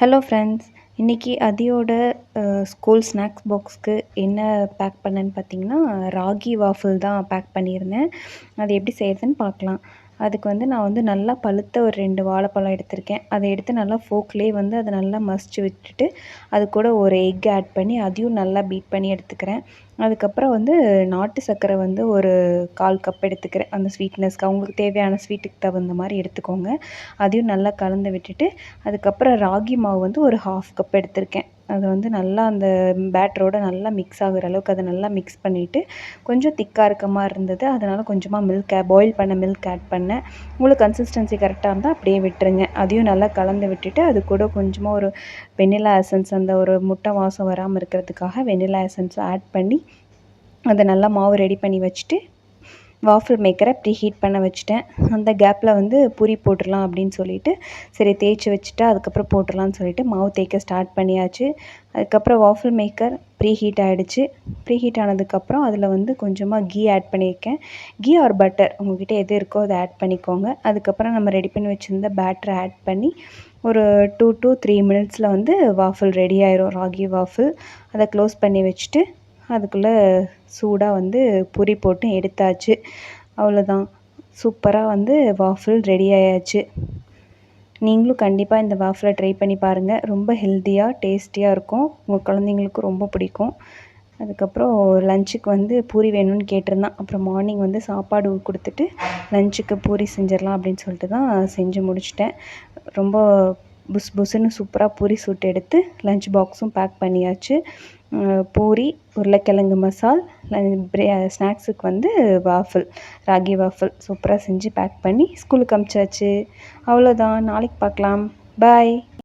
Hello friends. இன்றைக்கி அதியோட school snacks பாக்ஸ்க்கு என்ன back பண்ணேன்னு பார்த்தீங்கன்னா, ராகி வாஃபிள் தான் பேக் பண்ணியிருந்தேன். அது எப்படி செய்கிறதுன்னு பார்க்கலாம். அதுக்கு நான் நல்லா பழுத்த ஒரு 2 வாழைப்பழம் எடுத்திருக்கேன். அதை எடுத்து நல்லா ஃபோக்லேயே அதை நல்லா மசிச்சு விட்டுட்டு, அது கூட ஒரு எக் ஆட் பண்ணி அதையும் நல்லா பீட் பண்ணி எடுத்துக்கிறேன். அதுக்கப்புறம் நாட்டு சர்க்கரை ஒரு 1/4 கப் எடுத்துக்கிறேன். அந்த ஸ்வீட்னஸ்க்கு அவங்களுக்கு தேவையான ஸ்வீட்டுக்கு தகுந்த மாதிரி எடுத்துக்கோங்க. அதையும் நல்லா கலந்து விட்டுட்டு, அதுக்கப்புறம் ராகி மாவு ஒரு 1/2 கப் எடுத்திருக்கேன். அதை நல்லா அந்த பேட்டரோட நல்லா மிக்ஸ் ஆகுற அளவுக்கு அதை நல்லா மிக்ஸ் பண்ணிவிட்டு, கொஞ்சம் திக்காக இருக்க மாதிரி இருந்தது. அதனால் கொஞ்சமாக பாயில் பண்ண மில்க் ஆட் பண்ணேன். உங்களுக்கு கன்சிஸ்டன்சி கரெக்டாக இருந்தால் அப்படியே விட்டுருங்க. அதையும் நல்லா கலந்து விட்டுட்டு, அது கூட கொஞ்சமாக ஒரு வெண்ணிலா எசன்ஸ், அந்த ஒரு முட்டை வாசம் வராமல் இருக்கிறதுக்காக வெண்ணிலா எசன்ஸும் ஆட் பண்ணி, அதை நல்லா மாவு ரெடி பண்ணி வச்சுட்டு, வாஃபிள் மேக்கரை ப்ரீ ஹீட் பண்ண வச்சுட்டேன். அந்த கேப்பில் பூரி போட்டுடலாம் அப்படின்னு சொல்லிட்டு, சரி தேய்ச்சி வச்சுட்டா அதுக்கப்புறம் போட்டுடலான்னு சொல்லிட்டு மாவு தேய்க்க ஸ்டார்ட் பண்ணியாச்சு. அதுக்கப்புறம் வாஃபிள் மேக்கர் ப்ரீ ஹீட் ஆகிடுச்சு. ப்ரீ ஹீட் ஆனதுக்கப்புறம் அதில் கொஞ்சமாக கீ ஆட் பண்ணியிருக்கேன். கீ ஆர் பட்டர் உங்கள்கிட்ட எது இருக்கோ அதை ஆட் பண்ணிக்கோங்க. அதுக்கப்புறம் நம்ம ரெடி பண்ணி வச்சுருந்த பேட்டரை ஆட் பண்ணி ஒரு 2 to 3 மினிட்ஸில் வாஃபிள் ரெடி ஆயிரும், ராகி வாஃபிள். அதை க்ளோஸ் பண்ணி வச்சுட்டு, அதுக்குள்ளே சூடாக பொரி போட்டு எடுத்தாச்சு. அவ்வளோதான், சூப்பராக வாஃபிள் ரெடி ஆயாச்சு. நீங்களும் கண்டிப்பாக இந்த வாஃபிளை ட்ரை பண்ணி பாருங்கள். ரொம்ப ஹெல்த்தியாக டேஸ்டியாக இருக்கும். உங்கள் குழந்தைங்களுக்கும் ரொம்ப பிடிக்கும். அதுக்கப்புறம் லஞ்சுக்கு பூரி வேணும்னு கேட்டிருந்தான். அப்புறம் மார்னிங் சாப்பாடு கொடுத்துட்டு லஞ்சுக்கு பூரி செஞ்சிடலாம் அப்படின்னு சொல்லிட்டு தான் செஞ்சு முடிச்சிட்டேன். ரொம்ப புஸ் புஸ்ஸுன்னு சூப்பராக பூரி சுட்டு எடுத்து லஞ்ச் பாக்ஸும் பேக் பண்ணியாச்சு. பூரி, உருளைக்கிழங்கு மசால், ஸ்நாக்ஸுக்கு வாஃபிள், ராகி வாஃபிள் சூப்பராக செஞ்சு பேக் பண்ணி ஸ்கூலுக்கு அனுப்பிச்சாச்சு. அவ்வளோதான், நாளைக்கு பார்க்கலாம். பாய்.